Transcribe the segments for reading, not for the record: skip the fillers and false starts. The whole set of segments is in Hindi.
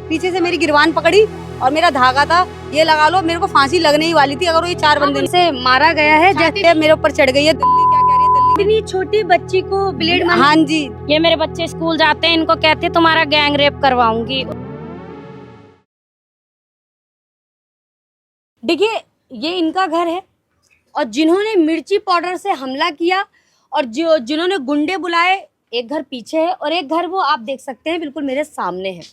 पीछे से मेरी गिरवान पकड़ी और मेरा धागा था, ये लगा लो मेरे को फांसी लगने ही वाली थी अगर वो ये 4 बंदे से मारा गया है। जैसे मेरे ऊपर चढ़ गई है। दिल्ली क्या कह रही है, दिल्ली इतनी छोटी बच्ची को ब्लेड मार। हाँ जी, ये मेरे बच्चे स्कूल जाते हैं, इनको कहते तुम्हारा गैंग रेप करवाऊंगी। देखिए ये इनका घर है और जिन्होंने मिर्ची पाउडर से हमला किया और जिन्होंने गुंडे बुलाए, एक घर पीछे है और एक घर वो आप देख सकते हैं बिल्कुल मेरे सामने है,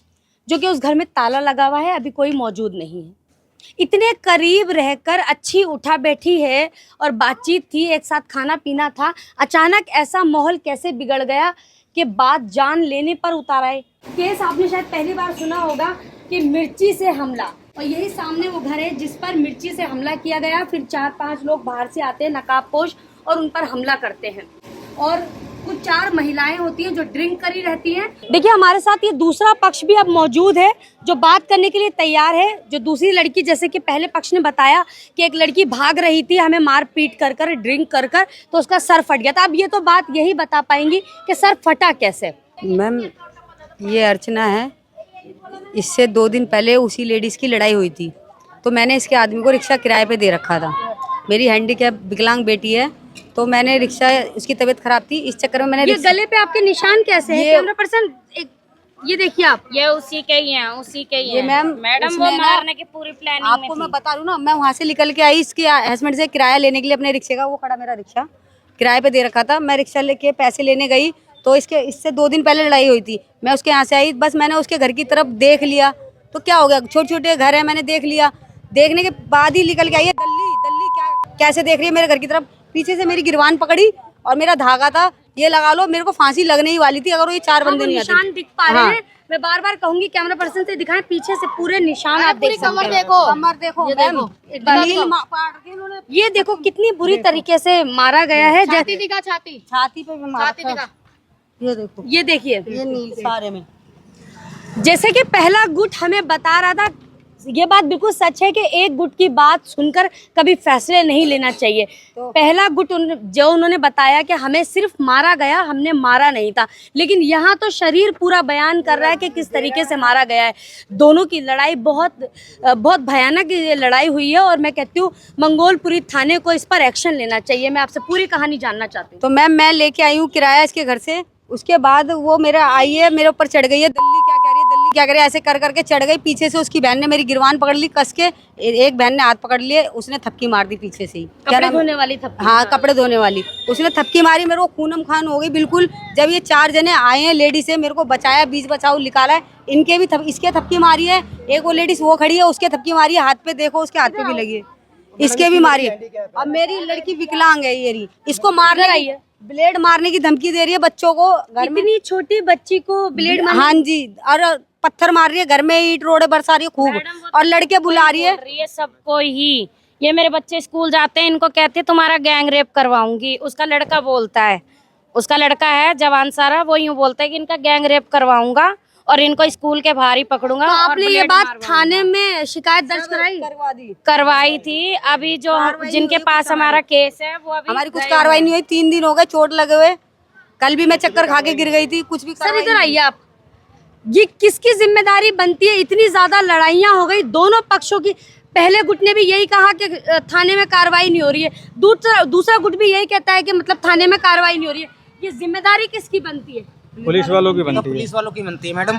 जो कि उस घर में ताला लगा हुआ है, अभी कोई मौजूद नहीं है। इतने करीब रहकर अच्छी उठा बैठी है और बातचीत थी, एक साथ खाना पीना था, अचानक ऐसा माहौल कैसे बिगड़ गया कि बात जान लेने पर उतार आए। केस आपने शायद पहली बार सुना होगा कि मिर्ची से हमला, और यही सामने वो घर है जिस पर मिर्ची से हमला किया गया। फिर 4-5 लोग बाहर से आते हैं नकाबपोश और उन पर हमला करते हैं और कुछ 4 महिलाएं होती हैं जो ड्रिंक करी रहती हैं। देखिए हमारे साथ ये दूसरा पक्ष भी अब मौजूद है जो बात करने के लिए तैयार है। जो दूसरी लड़की, जैसे कि पहले पक्ष ने बताया कि एक लड़की भाग रही थी हमें मार पीट कर कर, ड्रिंक कर कर, तो उसका सर फट गया था। अब ये तो बात यही बता पाएंगी कि सर फटा कैसे। मैम ये अर्चना है, इससे 2 दिन पहले उसी लेडीज की लड़ाई हुई थी, तो मैंने इसके आदमी को रिक्शा किराए पे दे रखा था। मेरी हैंडीकैप विकलांग बेटी है, तो मैंने रिक्शा, उसकी तबीयत खराब थी, इस चक्कर में मैंने ये गले पे आपके निशान कैसे हैं? कैमरा पर्सन ये देखिए आप, ये उसी के ही हैं, उसी के ही ये हैं। मैडम वो मारने की पूरी प्लानिंग में आपको थी। मैं बता रही हूँ ना, मैं वहाँ से निकल के आई इसके हस्बैंड से किराया लेने के लिए अपने रिक्शे का, वो खड़ा मेरा रिक्शा किराए पे दे रखा था। मैं रिक्शा लेके पैसे लेने गई तो इससे 2 दिन पहले लड़ाई हुई थी। मैं उसके यहाँ से आई, बस मैंने उसके घर की तरफ देख लिया तो क्या हो गया, छोटे छोटे घर है, मैंने देख लिया। देखने के बाद ही निकल के आई है, दल्ली क्या कैसे देख रही है मेरे घर की तरफ। पीछे से मेरी गिरवान पकड़ी और मेरा धागा था, ये लगा लो मेरे को फांसी लगने ही वाली थी अगर वो ये 4 बंदे नहीं आते। निशान दिख पा रहे हैं। मैं बार बार कहूंगी कैमरा पर्सन से दिखाएं, पीछे से पूरे निशान आप देख सकते हैं। कमर देखो, ये देखो कितनी बुरी तरीके से मारा गया है। छाती दिखा, छाती पे भी मारा था। ये देखो, ये देखिए, ये नील सारे में। जैसे कि पहला गुट हमें बता रहा था, ये बात बिल्कुल सच है कि एक गुट की बात सुनकर कभी फैसले नहीं लेना चाहिए। पहला गुट जो उन्होंने बताया कि हमें सिर्फ मारा गया, हमने मारा नहीं था, लेकिन यहाँ तो शरीर पूरा बयान कर रहा है कि किस तरीके से मारा गया है। दोनों की लड़ाई बहुत भयानक लड़ाई हुई है और मैं कहती हूँ मंगोलपुरी थाने को इस पर एक्शन लेना चाहिए। मैं आपसे पूरी कहानी जानना चाहती हूँ। तो मैम मैं लेके आई हूँ किराया इसके घर से, उसके बाद वो मेरा आई है, मेरे ऊपर चढ़ गई है। दिल्ली क्या कह रही है, दिल्ली क्या कह रही है, ऐसे कर करके चढ़ गई। पीछे से उसकी बहन ने मेरी गिरवान पकड़ ली कस के, एक बहन ने हाथ पकड़ लिए, उसने थपकी मार दी पीछे से ही। कपड़े धोने वाली थप्पी? हाँ, कपड़े धोने वाली, उसने थपकी मारी, मेरे को खूनम खान हो गई बिल्कुल। जब ये 4 जने आए हैं लेडीज से, मेरे को बचाया, बीच बचाओ निकाला है। इनके भी इसके थपकी मारी है, एक वो लेडीज वो खड़ी है उसके थपकी मारी है, हाथ पे देखो उसके हाथ पे भी लगी है, इसके भी मारी है। अब मेरी लड़की विकलांग है, ये इसको मारने आई है, ब्लेड मारने की धमकी दे रही है बच्चों को घर में। इतनी छोटी बच्ची को ब्लेड मार? हाँ जी, और पत्थर मार रही है घर में, ईंट रोड़े बरसा रही है खूब, और लड़के बुला रही है सबको ही। ये मेरे बच्चे स्कूल जाते हैं, इनको कहते हैं तुम्हारा गैंग रेप करवाऊंगी। उसका लड़का बोलता है, उसका लड़का है जवान सारा, वो यूँ बोलता है कि इनका गैंग रेप करवाऊंगा और इनको स्कूल के बाहर ही पकड़ूंगा। तो आपने ये बात थाने में शिकायत दर्ज कराई? करवाई थी। अभी जो जिनके पास हमारा केस है वो अभी हमारी कुछ कार्रवाई नहीं हुई, 3 दिन हो गए चोट लगे हुए। कल भी मैं चक्कर खा के गिर गई थी, कुछ भी। सर इधर आइए आप, ये किसकी जिम्मेदारी बनती है? इतनी ज्यादा लड़ाइयाँ हो गई दोनों पक्षों की। पहले गुट ने भी यही कहा कि थाने में कार्रवाई नहीं हो रही है, दूसरा गुट भी यही कहता है कि मतलब थाने में कार्रवाई नहीं हो रही है। ये जिम्मेदारी किसकी बनती है? पुलिस वालों की बनती है। पुलिस वालों की बनती है मैडम।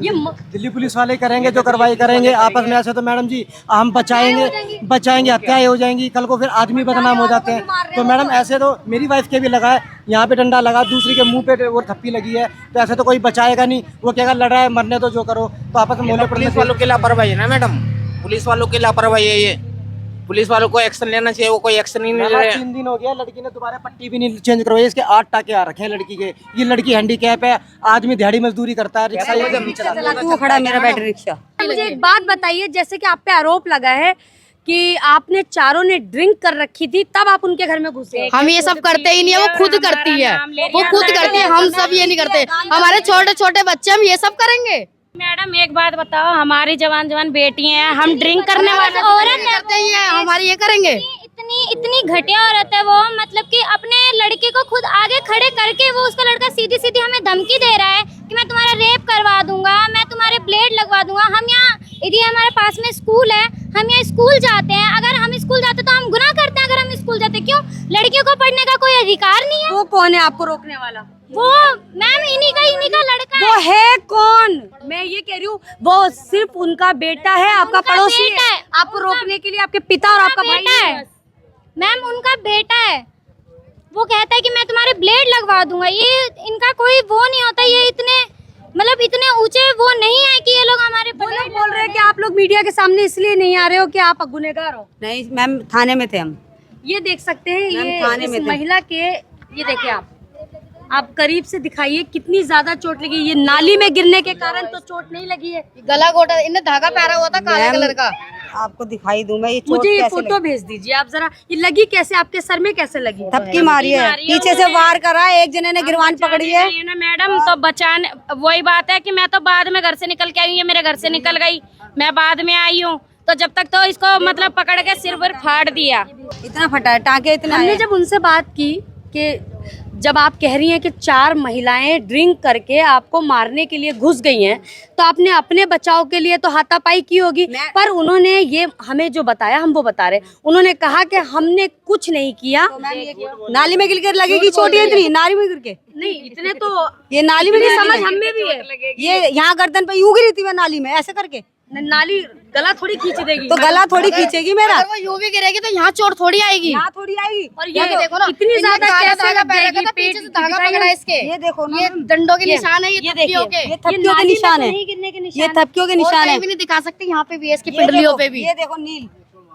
ये दिल्ली पुलिस वाले करेंगे जो कार्रवाई करेंगे। आपस में ऐसे तो मैडम जी हम बचाएंगे हत्याएं हो जाएंगी, कल को फिर आदमी बदनाम हो जाते हैं। तो मैडम ऐसे तो मेरी वाइफ के भी लगा है, यहाँ पे डंडा लगा, दूसरी के मुंह पे वो थप्पी लगी है, तो ऐसे तो कोई बचाएगा नहीं। वो कहेगा लड़ रहा है, मरने तो जो करो। तो आपस में पुलिस वालों की लापरवाही है ना मैडम, पुलिस वालों की लापरवाही है ये। पुलिस वालों को एक्शन लेना चाहिए, वो कोई एक्शन ही नहीं ले रहे। 3 दिन हो गया, लड़की ने दोबारा पट्टी भी नहीं चेंज करवाई, इसके 8 टाके आ रखे हैं लड़की के। ये लड़की हैंडीकैप है, आदमी दिहाड़ी मजदूरी करता है, रिक्शा वो खड़ा मेरा बैटरी रिक्शा। मुझे एक बात बताइए, जैसे कि आप पे आरोप लगा है कि आपने चारों ने ड्रिंक कर रखी थी, तब आप उनके घर में घुसे। हम ये सब करते ही नहीं है, वो खुद करती है, वो खुद करती है, हम सब ये नहीं करते। हमारे छोटे छोटे बच्चे हम ये सब करेंगे। मैडम एक बात बताओ, हमारी जवान बेटी हैं, हम ड्रिंक करने वाले औरत करते ही है, हमारी ये करेंगे। इतनी घटिया औरत है वो, मतलब कि अपने लड़के को खुद आगे खड़े करके वो उसका लड़का सीधी सीधी हमें धमकी दे रहा है कि मैं तुम्हारा रेप करवा दूंगा, मैं तुम्हारे ब्लेड ब्लेड लगवा दूंगा। हम यहाँ, यदि हमारे पास में स्कूल है, हम यहाँ स्कूल जाते हैं, अगर हम स्कूल जाते तो हम गुनाह करते हैं। अगर हम स्कूल जाते, क्यों? लड़कियों को पढ़ने का कोई अधिकार नहीं है। वो कौन है आपको रोकने वाला? वो मैम इन्हीं का लड़का वो है। है कौन? मैं ये कह रही हूँ, वो सिर्फ उनका बेटा है, आपका उनका पड़ोसी बेटा है। है। आपको रोकने के लिए आपके पिता और आपका भाई बेटा है मैम, उनका बेटा है। वो कहता है कि मैं तुम्हारे ब्लेड लगवा दूंगा। ये इनका कोई वो नहीं होता, ये इतने मतलब इतने ऊंचे वो नहीं है कि ये लोग हमारे वो लोग बोल रहे हैं कि आप लोग मीडिया के सामने इसलिए नहीं आ रहे हो कि आप गुनहगार हो। नहीं मैम, थाने में थे हम। ये देख सकते हैं, मैम, ये थाने इस में थे। महिला के, ये देखिए आप करीब से दिखाइए कितनी ज्यादा चोट लगी। ये नाली में गिरने के कारण तो चोट नहीं लगी है। गला घोटा, इन्हें धागा पहना हुआ था काले मैम, कलर का। आपको दिखाई दूं मैं, ये चोट मुझे ये कैसे फोटो भेज दीजिए आप जरा। ये लगी कैसे? आपके सर में कैसे लगी? थपकी मारी है, पीछे से वार करा है, एक जने ने गिरवान पकड़ी है। ये ना मैडम, तो बचाने, वही बात है कि मैं तो बाद में घर से निकल के आई हूँ, ये मेरे घर से निकल गई, मैं बाद में आई हूँ। तो जब तक तो इसको मतलब पकड़ के सिर पर फाड़ दिया। इतना फटा है, टाँके इतना हमने है। जब उनसे बात की कि जब आप कह रही हैं कि 4 महिलाएं ड्रिंक करके आपको मारने के लिए घुस गई हैं, तो आपने अपने बचाव के लिए तो हाथापाई की होगी। पर उन्होंने ये हमें जो बताया, हम वो बता रहे, उन्होंने कहा कि हमने कुछ नहीं किया। नाली में गिर कर लगेगी चोट, ये इतनी नाली में गिर के नहीं, इतने तो ये नाली में इतनी गिरी समझ थी। हमें भी है। ये यहाँ गर्दन पे यूं गिरी थी मैं नाली में, ऐसे करके। नाली गला थोड़ी खींच देगी। तो गला थोड़ी खींचेगी मेरा, अगर वो यूं भी गिरेगी तो यहाँ चोट थोड़ी आएगी। यहाँ थोड़ी आएगी। और ये देखो ना, इतनी इनने ज्यादा काला कैसे धागा लग पहन जाएगी? रखा था, पेट पीछे से धागा पकड़ा है इसके। ये देखो ना, ये डंडों के निशान है, ये थपकियों के। ये थपकियों के निशान है, गिरने के ये थपकियों के और निशान कहीं है। भी नहीं दिखा सकते, यहाँ पे भी है, इसकी ये पिंडलियों देखो, पे भी। ये देखो नील,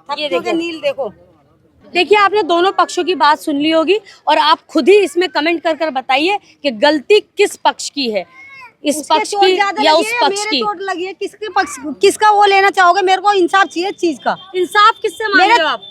थपकियों के नील देखो। देखिए, आपने दोनों पक्षों की बात सुन ली होगी और आप खुद ही इसमें कमेंट कर बताइए कि गलती किस पक्ष की है, इस उसके पक्ष चोट की ज्यादा या लगी उस है, पक्ष मेरे की। चोट लगी है, किसके पक्ष, किसका वो लेना चाहोगे? मेरे को इंसाफ चाहिए इस चीज का। इंसाफ किससे मांग मेरे रहे हो आप?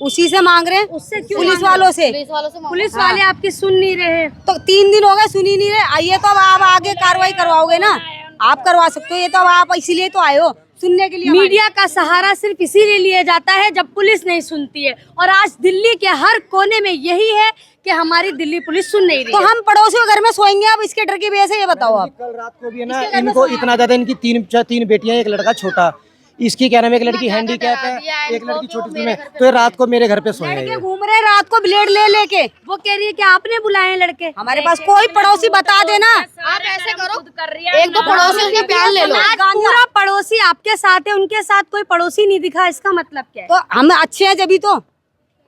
उसी से मांग रहे हैं, उससे क्यों पुलिस मांग रहे हो? वालों से। पुलिस वालों से मांगो। पुलिस वाले आपकी सुन नहीं रहे। तो 3 दिन हो गए, सुनी नहीं रहे। आइए तो अब आप आगे कार्रवाई करवाओगे ना, आप करवा सकते हो। ये तो अब आप इसीलिए तो आए हो, सुनने के लिए। मीडिया का सहारा सिर्फ इसीलिए लिया जाता है जब पुलिस नहीं सुनती है, और आज दिल्ली के हर कोने में यही है कि हमारी दिल्ली पुलिस सुन नहीं रही तो है। हम पड़ोसियों के घर में सोएंगे अब इसके डर की वजह से? ये बताओ आप। कल रात को भी है ना, इनको इतना ज्यादा, इनकी 3 बेटियां, एक लड़का छोटा, इसकी क्या नाम है, एक लड़की हैंडीकैप है, एक लड़की छोटी में, तो ये रात को मेरे घर पे सोए हैं लड़के ये। घूम रहे रात को ब्लेड ले लेके। वो कह रही है कि आपने बुलाए हैं लड़के। हमारे पास कोई पड़ोसी बता देना। आप ऐसे करो, एक दो पड़ोसियों के बयान ले लो। आज पूरा पड़ोसी आपके साथ है, उनके साथ कोई पड़ोसी नहीं दिखा, इसका मतलब क्या है? तो हम अच्छे हैं जभी तो।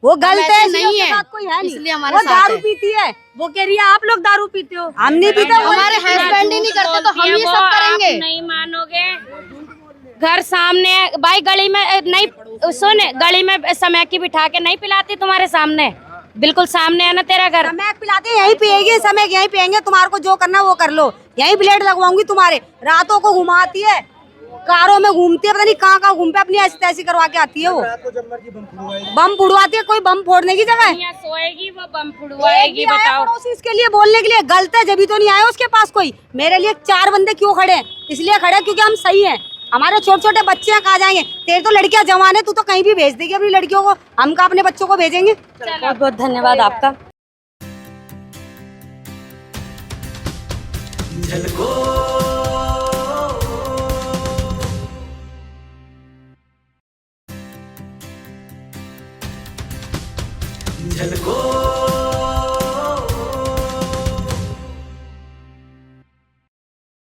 वो गलत है, ऐसे नहीं है, कोई है नहीं, इसलिए हमारे वो साथ दारू है। पीती है। वो कह रही है आप लोग दारू पीते हो। हम नहीं पीते, हमारे हस्बैंड ही नहीं करते तो हम ये सब करेंगे। आप नहीं मानोगे, घर सामने है, भाई गली में नहीं, सुन, गली में समय की बिठा के नहीं पिलाती तुम्हारे सामने, बिल्कुल सामने है ना तेरा घर। समय पिलाते हैं, यहीं पिएगी, समय यहीं पिएंगे। तुम्हारे को जो करना वो कर लो, यहीं ब्लेड लगवाऊंगी तुम्हारे। रातों को घुमाती है, कारों में घूमती है, पता नहीं कहाँ घूमते, अपनी ऐसी तैसी करवा के आती है वो। बम फुड़वाती है, कोई बम फोड़ने की जगह है? यहाँ सोएगी वो बम फुड़वाएगी, बताओ। पड़ोसी इसके लिए बोलने के लिए गलत है, जब भी तो नहीं आया उसके पास कोई। मेरे लिए 4 बंदे क्यों खड़े हैं? इसलिए खड़े क्योंकि हम सही हैं। हमारे छोटे छोटे बच्चे हैं, कहाँ जाएंगे? तेरे तो लड़कियां जवान है, तू तो कहीं भी भेज देगी अपनी लड़कियों को, हम का अपने बच्चों को भेजेंगे? बहुत बहुत धन्यवाद आपका। झलको